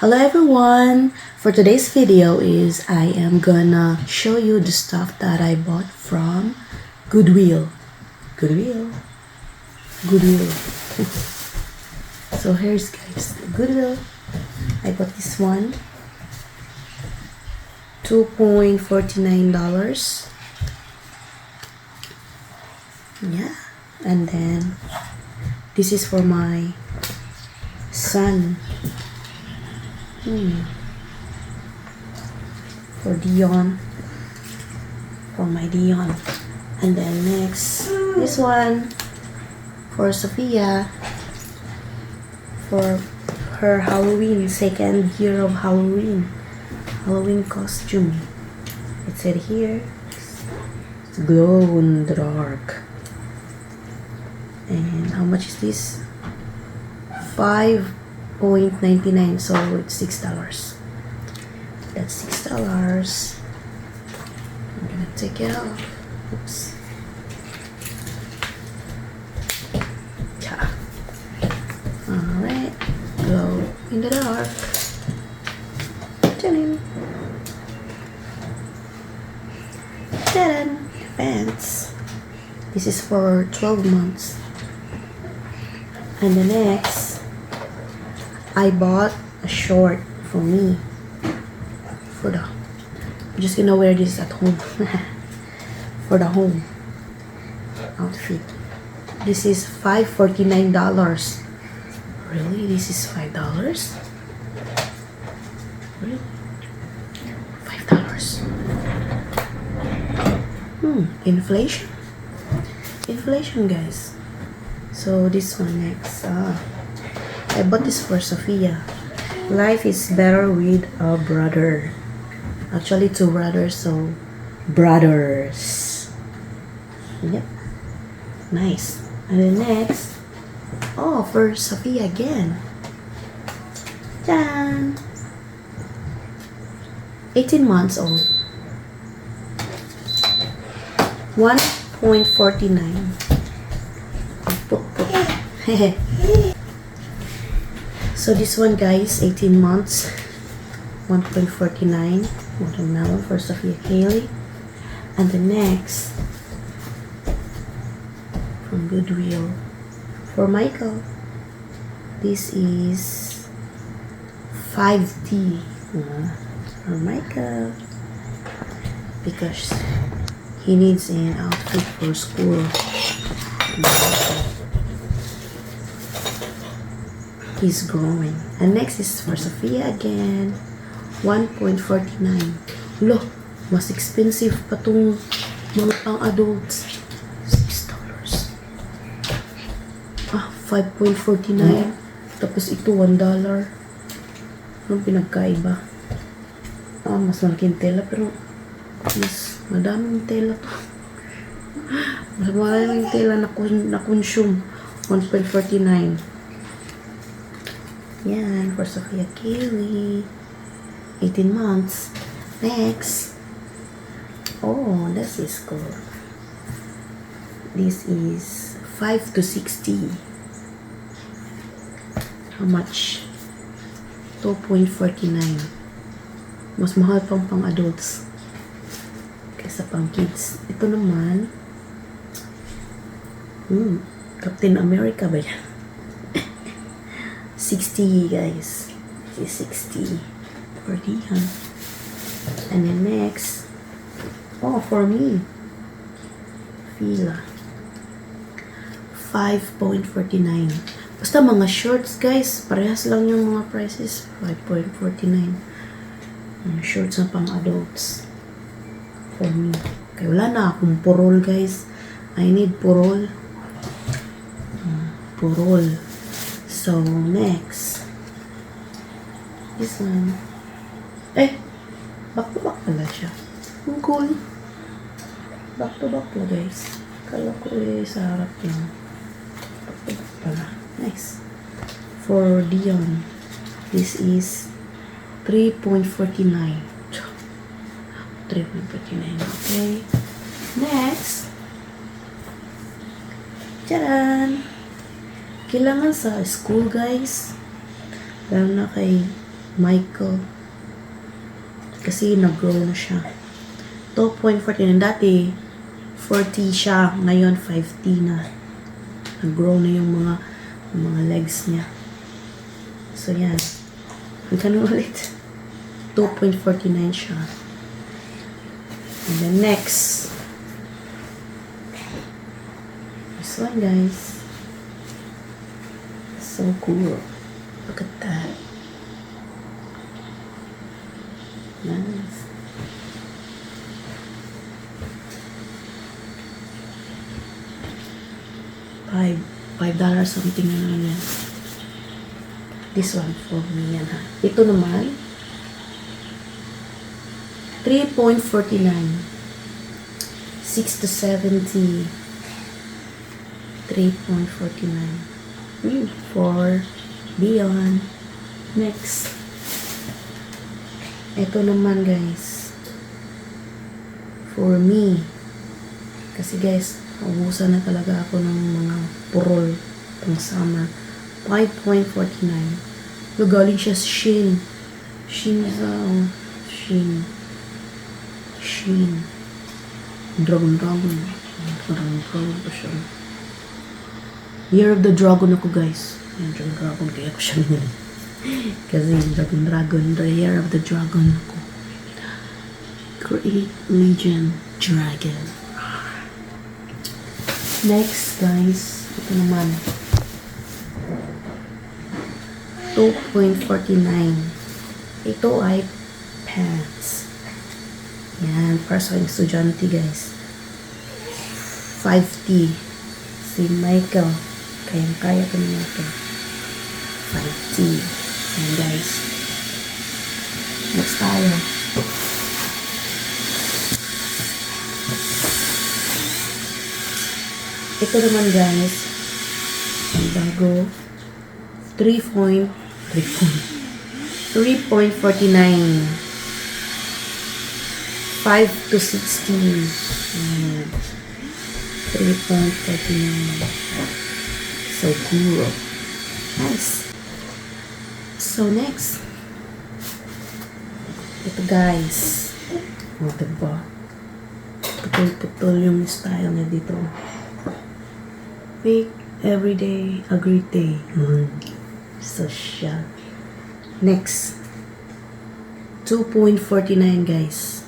Hello everyone! For today's video is I am gonna show you the stuff that I bought from Goodwill. Goodwill. So here's guys, Goodwill. I bought this one. $2.49. Yeah. And then this is for my son. For Dion. For my Dion. And then next, this one for Sophia. For her Halloween, second year of Halloween costume. It said here, it's glow in the dark. And how much is this? $5.99, so it's $6. That's $6. I'm gonna take it out. Oops. Yeah. Alright. Glow in the dark. Ta-da! Ta-da! Pants. This is for 12 months. And the next, I bought a short for me. I'm just gonna wear this at home. For the home outfit. This is $5.49. Really? This is $5? Really? $5. Inflation. Inflation, guys. So this one next. I bought this for Sophia. Life is better with a brother. Actually, two brothers, so brothers. Yep. Nice. And then next, for Sophia again. Jan! 18 months old. $1.49. So this one, guys, 18 months, $1.49. Watermelon for Sophia Kaylee. And the next, from Goodwill, for Michael, this is 5T for Michael, because he needs an outfit for school. He's growing. And next is for Sophia again, $1.49. Lo, mas expensive pa tong mga pang adults. $6. $5.49. Tapos ito $1. Anong pinagkaiba? Mas malaking tela, pero mas madaming tela to. Mas maraming tela na consume. $1.49. Yan, for Sophia Kaylee. 18 months. Next. Oh, this is cool. This is $5 to $60. How much? $2.49. Mas mahal pang adults kaysa pang kids. Ito naman, Captain America ba yan? 60, guys. This is 60 for Dion. And then next, for me, Pilar, $5.49. Basta mga shorts, guys, parehas lang yung mga prices. $5.49. Shorts na pang adults for me. Kaya wala na akong purol, guys. I need purol. Purol. So, next. This one. Back to back pala siya. Ang cool. Back to back pala, guys. Kala ko sa harap lang. Back to back pala. Nice. For Dion, this is $3.49. $3.49. Okay. Next. Charan! Kailangan sa school, guys, lalo na kay Michael. Kasi nag-grow na siya. 2.49. Dati, 40 siya. Ngayon, 5T na. Nag-grow na yung mga legs niya. So, yan. Magkano ulit? 2.49 siya. And then next. This one, guys. So cool. Look at that. Nice. $5 something na naman yan. This one for me yan ha. Ito naman, 3.49. 6 to 70. 3.49. For beyond. Next. Ito naman guys. For me. Kasi guys, ubusan na talaga ako ng mga purol pang summer. 5.49. Galing siya sa Shein. Shein. Dragon pa siya. Year of the Dragon ako guys. Yung Dragon kaya ko siya nila. Kasi Dragon. The Year of the Dragon ako. Create Legion Dragon. Next guys. Ito naman. 2.49. Ito ay pants. Yan. Para sa estudyante guys. 5T. Si Michael. Kaya ko naman ito. 5T. Yan guys. Next tayo. Ito naman guys. Ang bago. 3.49. 5 to 16. Ayan. 3.49. So cool. Nice. So next. Ito guys. O diba? Putol-putol yung style niya dito. Make every day a great day. So siya. Next. 2.49 guys.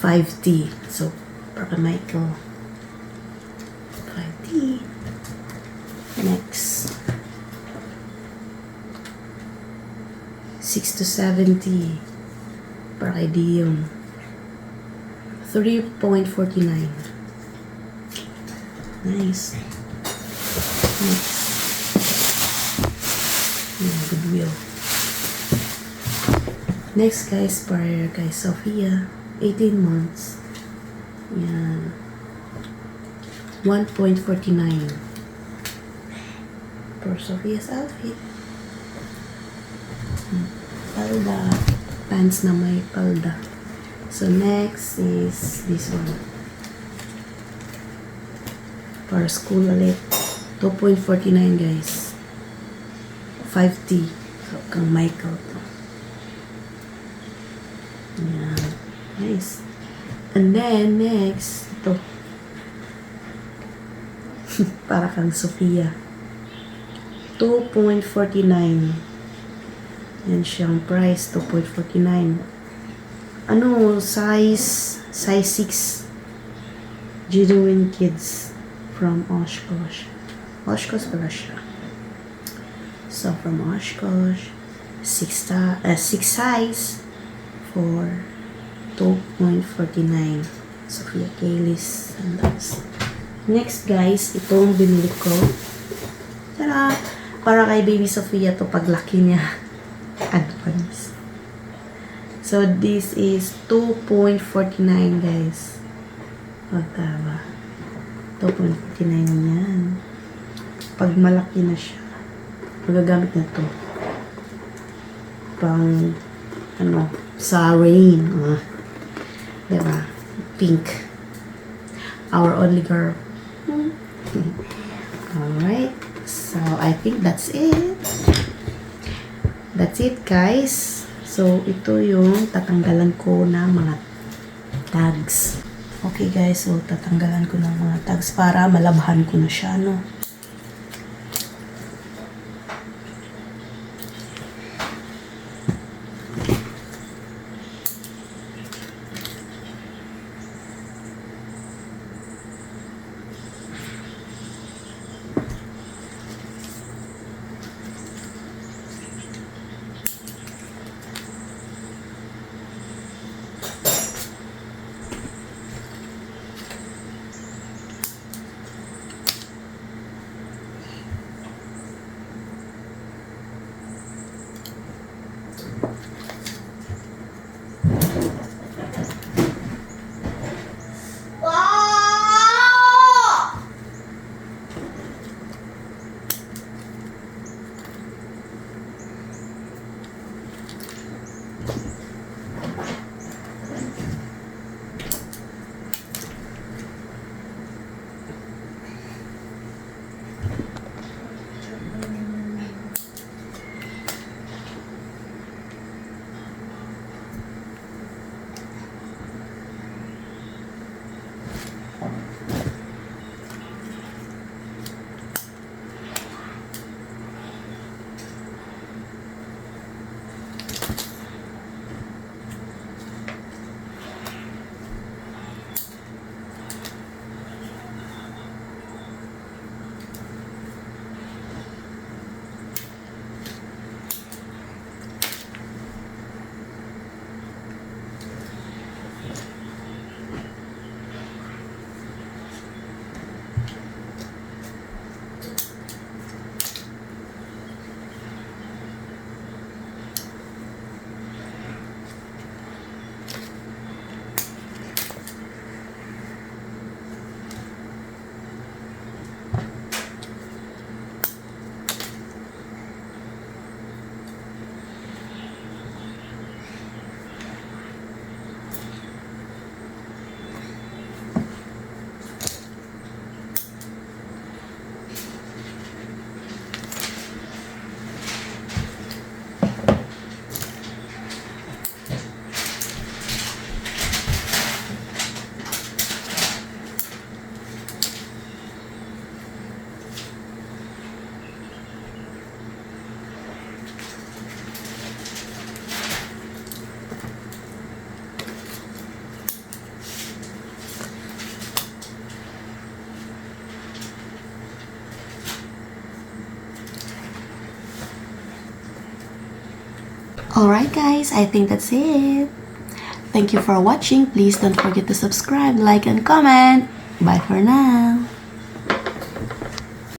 5T. So, para Michael. 5T. Next. 6 to 70. Para kay Dion. 3.49. Nice. Next. Goodwill. Next guys, para kay Sophia. 18 months. Yan. 1.49. For Sophia's outfit. Palda. Pants na may palda. So next is this one. For school ulit. 2.49 guys. 5T. So kang Michael to. Yan. Nice. And then, next, ito. Para kang Sophia. 2.49. Yan siyang price, 2.49. Ano, size 6. Genuine Kids from Oshkosh. Oshkosh pala siya. So, from Oshkosh, 6 size for 2.49. Sophia Kaylis sandals. Next guys, itong binili ko. Tara, para kay baby Sophia to paglaki niya. Advance. So this is 2.49 guys. Tama. 2.49 yan. Pag malaki na siya, magagamit na to. Pang sa rain. Diba? Pink. Our only girl. Alright. So, I think that's it. That's it, guys. So, ito yung tatanggalan ko na mga tags. Okay, guys. So, tatanggalan ko ng mga tags para malabhan ko na siya, no? Alright guys, I think that's it. Thank you for watching. Please don't forget to subscribe, like, and comment. Bye for now.